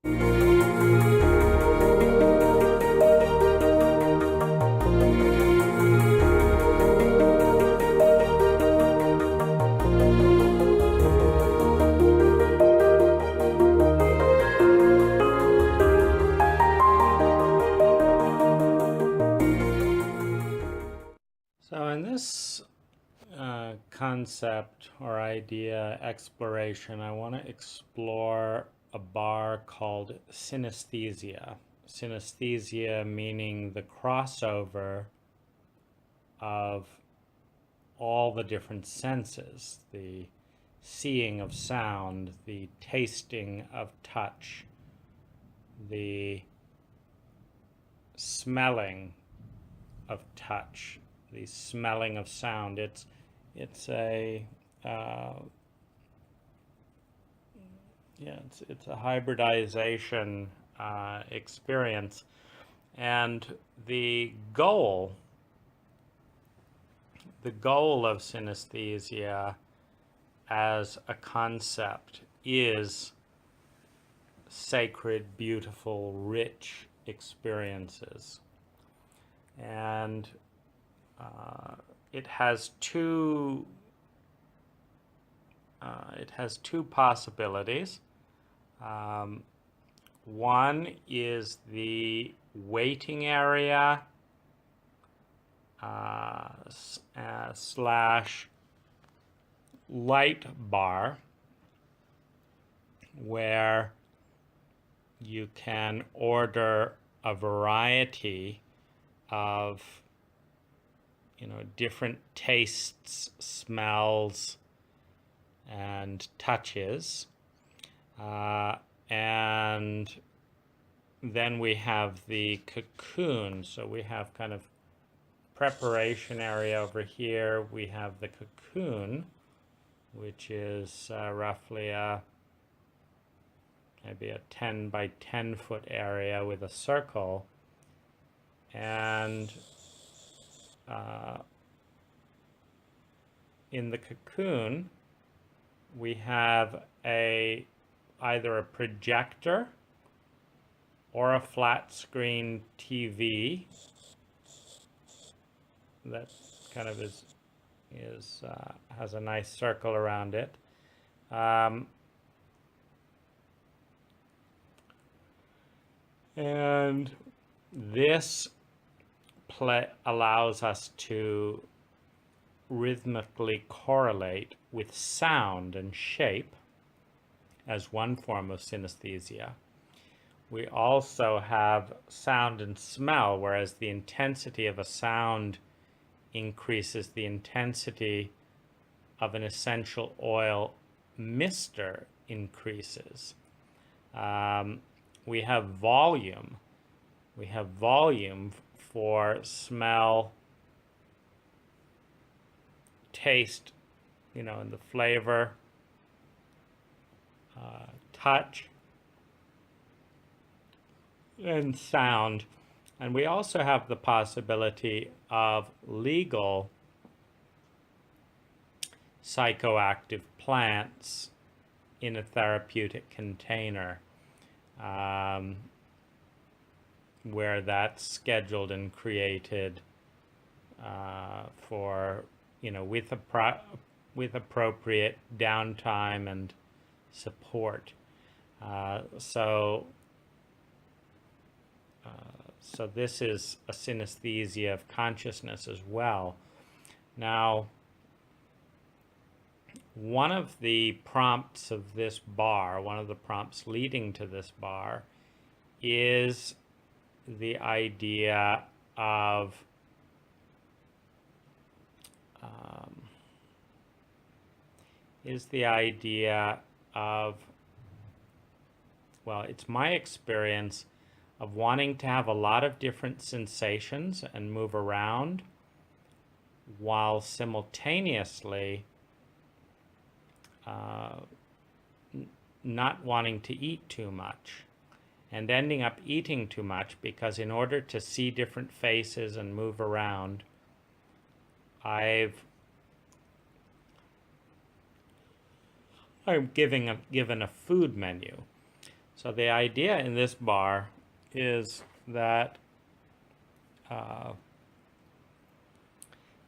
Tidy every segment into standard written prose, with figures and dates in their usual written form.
So in this concept or idea exploration, I want to explore a bar called synesthesia. Synesthesia meaning the crossover of all the different senses, the seeing of sound, the tasting of touch, the smelling of touch, the smelling of sound. It's a it's a hybridization experience, and the goal of synesthesia as a concept is sacred, beautiful, rich experiences. And it has two possibilities. One is the waiting area slash light bar, where you can order a variety of different tastes, smells, and touches. And then we have the cocoon. So we have kind of preparation area over here. We have the cocoon, which is roughly maybe a 10 by 10 foot area with a circle. And in the cocoon, we have either a projector or a flat screen TV that kind of has a nice circle around it. And this allows us to rhythmically correlate with sound and shape as one form of synesthesia. We also have sound and smell, whereas the intensity of a sound increases, the intensity of an essential oil mister increases. We have volume. We have volume for smell, taste, and the flavor, touch, and sound. And we also have the possibility of legal psychoactive plants in a therapeutic container, where that's scheduled and created for, with appropriate downtime and support. So this is a synesthesia of consciousness as well. Now, one of the prompts of this bar, one of the prompts leading to this bar, is the idea of well, it's my experience of wanting to have a lot of different sensations and move around while simultaneously not wanting to eat too much, and ending up eating too much because in order to see different faces and move around, I'm given a food menu. So the idea in this bar is that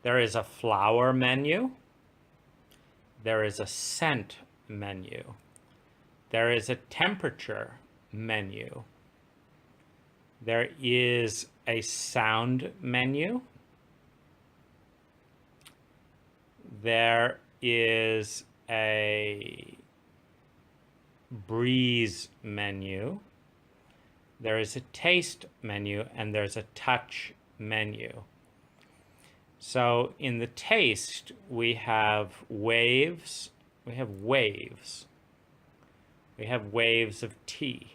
there is a flower menu, there is a scent menu, there is a temperature menu, there is a sound menu, there is a breeze menu, there is a taste menu, and there's a touch menu. So in the taste, we have waves. We have waves. We have waves of tea.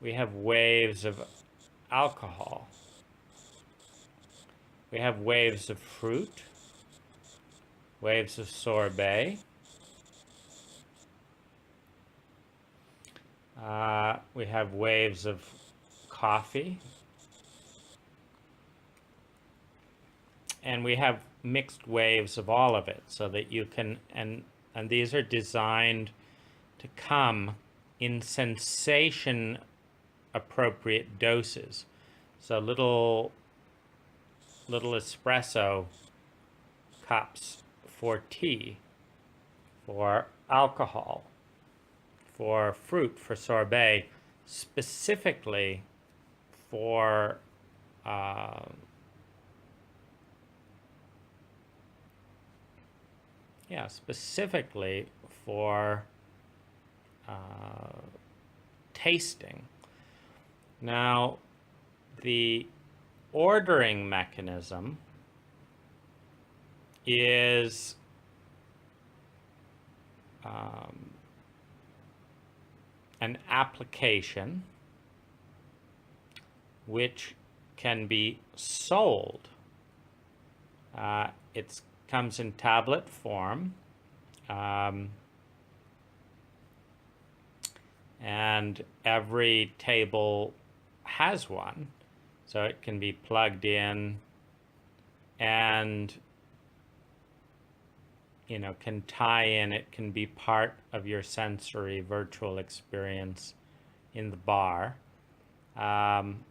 We have waves of alcohol. We have waves of fruit, waves of sorbet. We have waves of coffee. And we have mixed waves of all of it, so that you can, and these are designed to come in sensation appropriate doses. So little espresso cups for tea, for alcohol, for fruit, for sorbet, specifically for specifically for tasting. Now, the ordering mechanism is an application which can be sold. It comes in tablet form, and every table has one, so it can be plugged in and can tie in. It can be part of your sensory virtual experience in the bar, and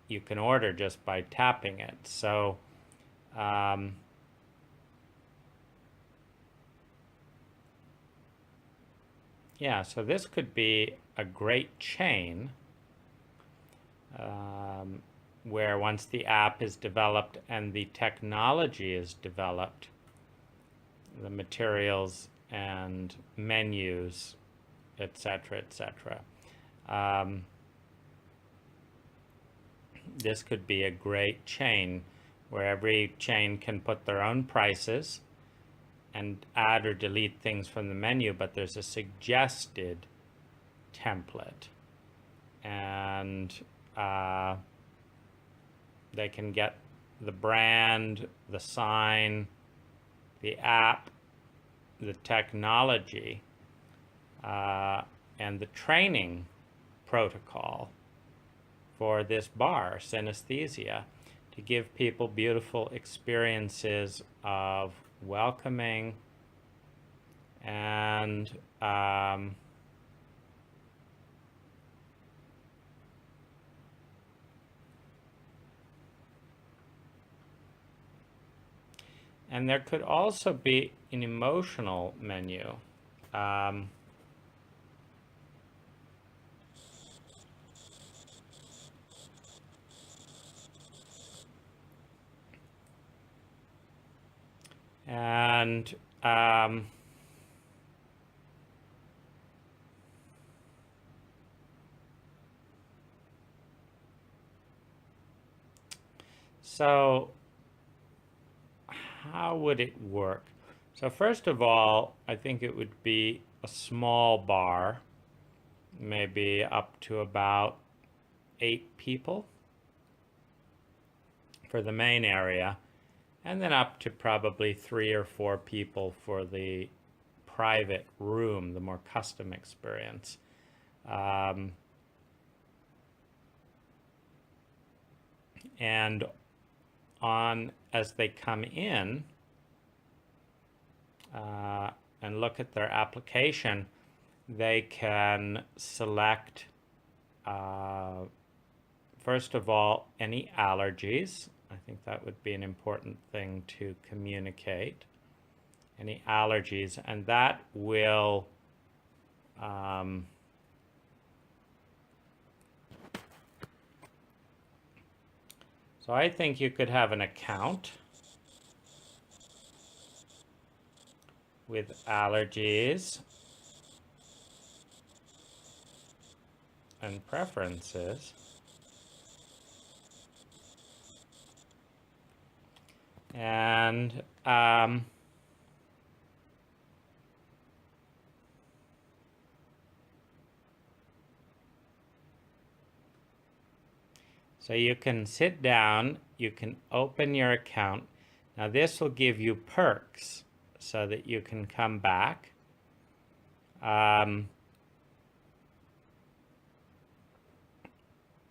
you can order just by tapping it. So so this could be a great chain where once the app is developed and the technology is developed, the materials and menus, etc., etc. This could be a great chain where every chain can put their own prices and add or delete things from the menu, but there's a suggested template, and they can get the brand, the sign, the app, the technology, and the training protocol for this bar, Synesthesia, to give people beautiful experiences of welcoming and there could also be an emotional menu. And so how would it work? So first of all, I think it would be a small bar, maybe up to about 8 people for the main area, and then up to probably 3 or 4 people for the private room, the more custom experience. And as they come in, and look at their application, they can select, first of all, any allergies. I think that would be an important thing to communicate. Any allergies, and that will so I think you could have an account with allergies and preferences. And so you can sit down, you can open your account. Now this will give you perks so that you can come back.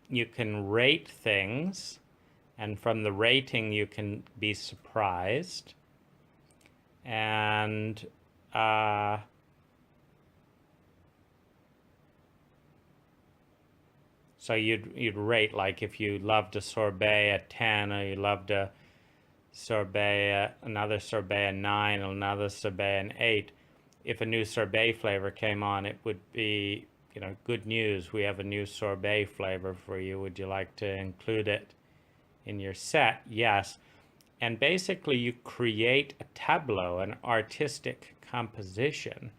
You can rate things, and from the rating you can be surprised. And so you'd rate, like if you loved a sorbet a 10, or you loved a sorbet, another sorbet a 9, or another sorbet an 8. If a new sorbet flavor came on, it would be, you know, good news. We have a new sorbet flavor for you. Would you like to include it in your set? Yes. And basically you create a tableau, an artistic composition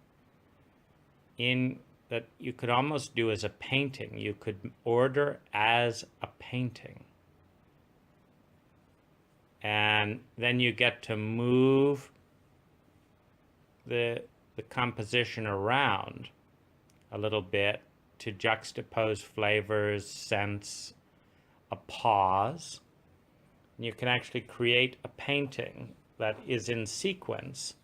in that you could almost do as a painting. You could order as a painting. And then you get to move the composition around a little bit to juxtapose flavors, scents, a pause. And you can actually create a painting that is in sequence.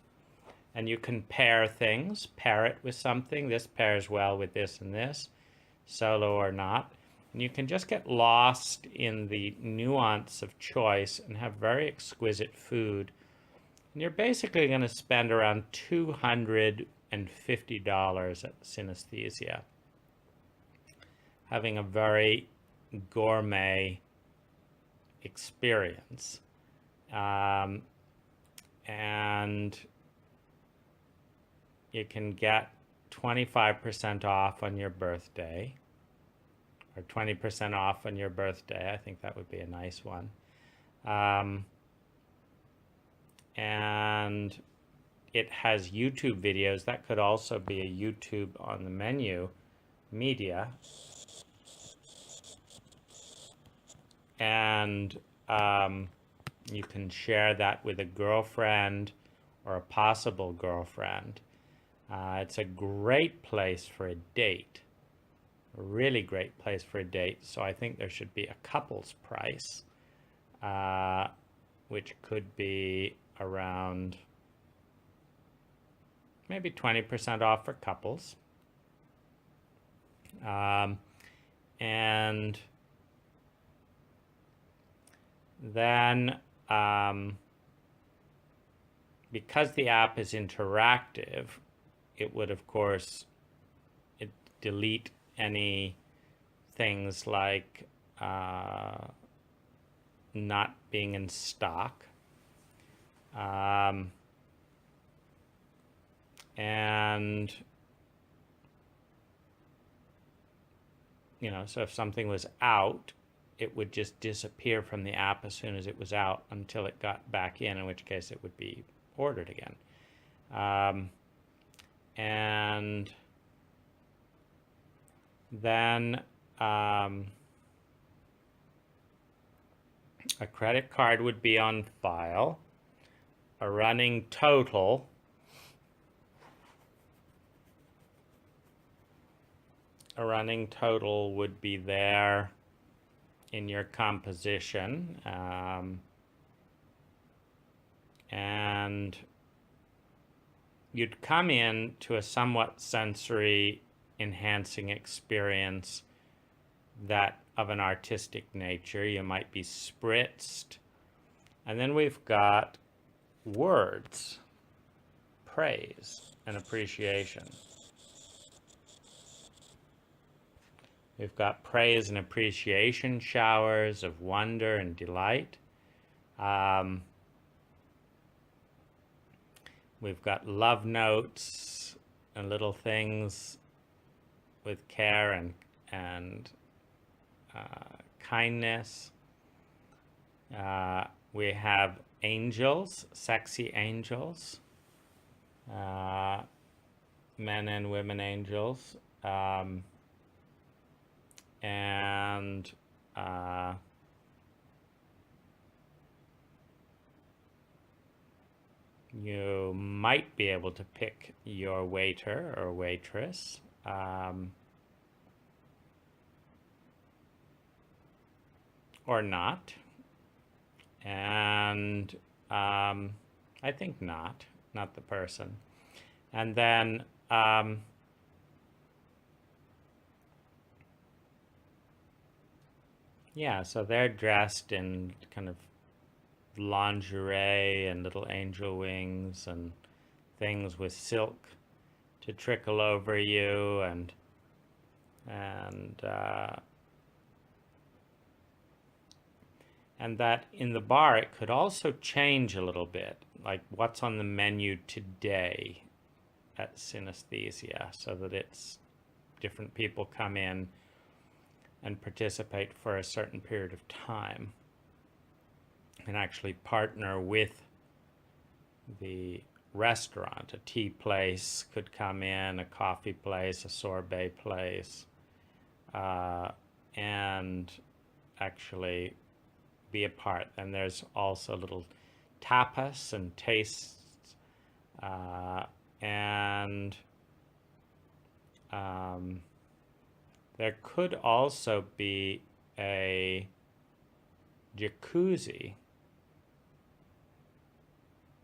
And you can pair things, pair it with something. This pairs well with this and this, solo or not. And you can just get lost in the nuance of choice and have very exquisite food. And you're basically going to spend around $250 at Synesthesia, having a very gourmet experience. And you can get 25% off on your birthday, or 20% off on your birthday. I think that would be a nice one. And it has YouTube videos. That could also be a YouTube on the menu media. And you can share that with a girlfriend or a possible girlfriend. It's a great place for a date, a really great place for a date. So I think there should be a couple's price, which could be around maybe 20% off for couples. And then because the app is interactive, it would, of course, delete any things like not being in stock. And, you know, so if something was out, it would just disappear from the app as soon as it was out until it got back in which case it would be ordered again. And then a credit card would be on file, a running total, would be there in your composition, and you'd come in to a somewhat sensory enhancing experience that of an artistic nature. You might be spritzed. And then we've got words, praise. and appreciation. We've got praise and appreciation showers of wonder and delight. We've got love notes and little things with care and kindness. We have angels, sexy angels, men and women angels, and you might be able to pick your waiter or waitress. Or not. And I think not the person. And then yeah, so they're dressed in kind of lingerie and little angel wings and things with silk to trickle over you and that in the bar it could also change a little bit, like what's on the menu today at Synesthesia, so that it's different people come in and participate for a certain period of time and actually partner with the restaurant. A tea place could come in, a coffee place, a sorbet place, and actually be a part. And there's also little tapas and tastes, and there could also be a jacuzzi.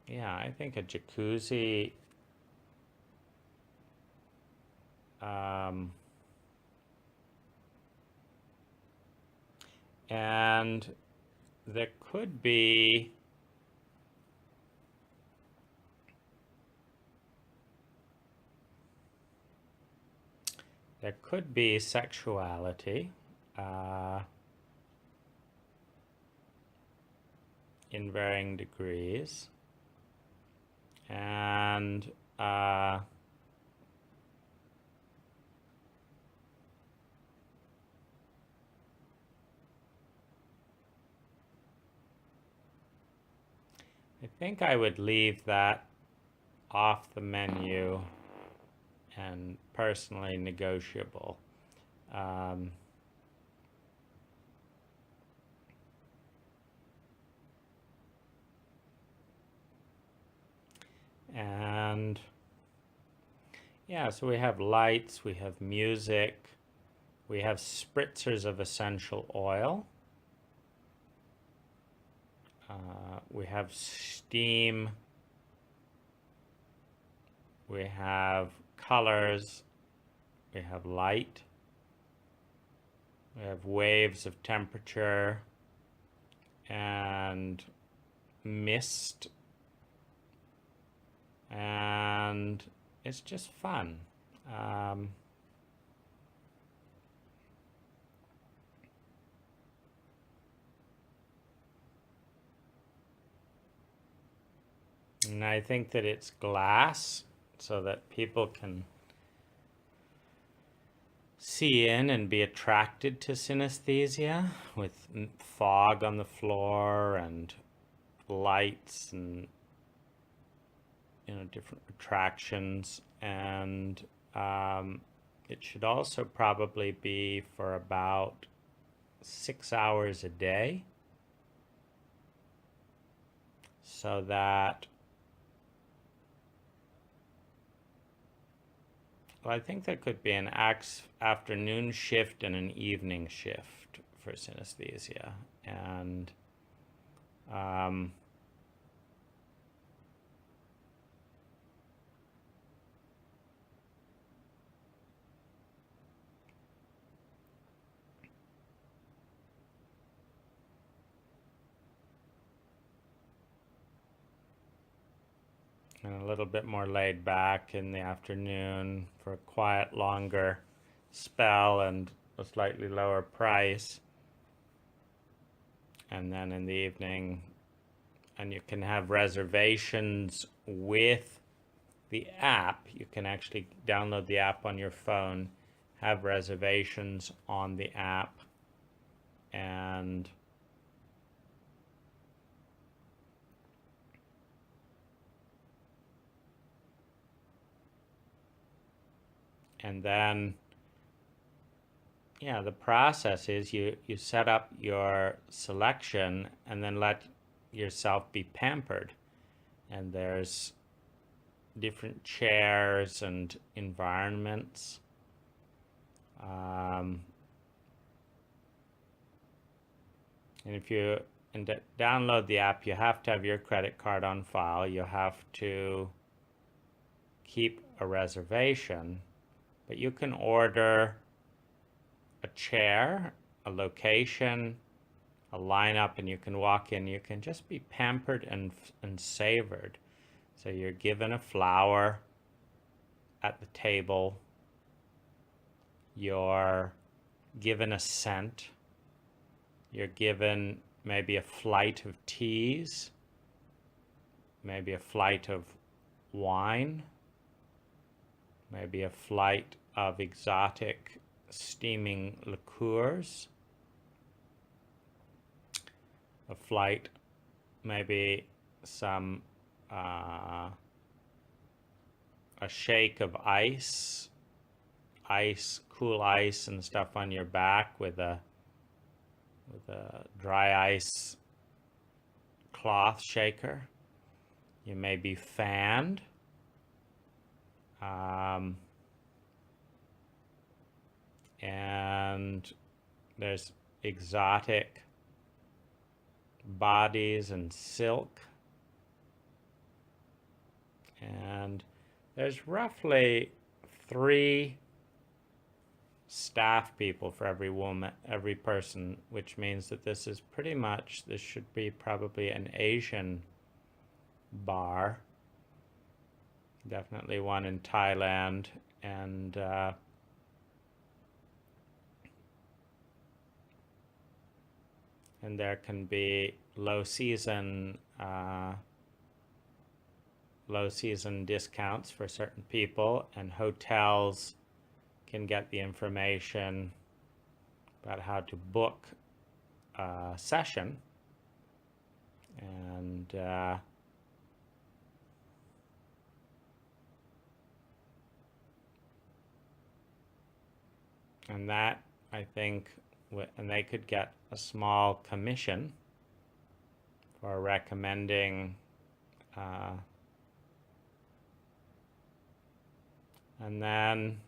Yeah, I think a jacuzzi and there could be sexuality in varying degrees, and I think I would leave that off the menu and personally negotiable. And yeah, so we have lights, we have music, we have spritzers of essential oil, we have steam, we have colors, we have light, we have waves of temperature and mist, and it's just fun. And I think that it's glass so that people can see in and be attracted to synesthesia, with fog on the floor and lights and different attractions. And it should also probably be for about 6 hours a day, so that, well, I think there could be an afternoon shift and an evening shift for synesthesia. And and a little bit more laid back in the afternoon for a quiet, longer spell and a slightly lower price. And then in the evening, and you can have reservations with the app. You can actually download the app on your phone, have reservations on the app, and then the process is you set up your selection and then let yourself be pampered. And there's different chairs and environments. And if you download the app, you have to have your credit card on file. You have to keep a reservation, but you can order a chair, a location, a lineup, and you can walk in. You can just be pampered and savored. So you're given a flower at the table. You're given a scent. You're given maybe a flight of teas, maybe a flight of wine, maybe a flight of exotic steaming liqueurs, a flight, maybe some a shake of ice, cool ice and stuff on your back with a dry ice cloth shaker. You may be fanned. And there's exotic bodies and silk. And there's roughly 3 staff people for every person, which means that this should be probably an Asian bar. Definitely one in Thailand, and there can be low season discounts for certain people, and hotels can get the information about how to book a session, and that, I think, and they could get a small commission for recommending and then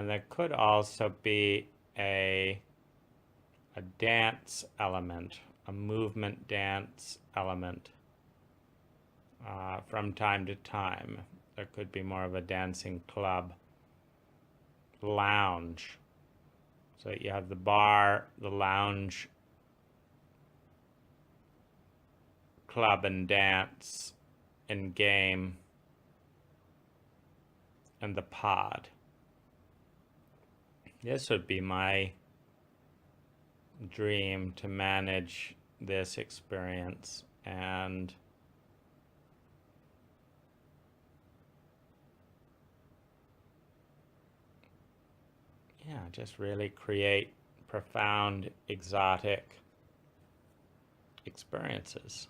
there could also be a dance element, a movement dance element. From time to time, there could be more of a dancing club lounge. So you have the bar, the lounge, club and dance and game, and the pod. This would be my dream, to manage this experience and just really create profound, exotic experiences.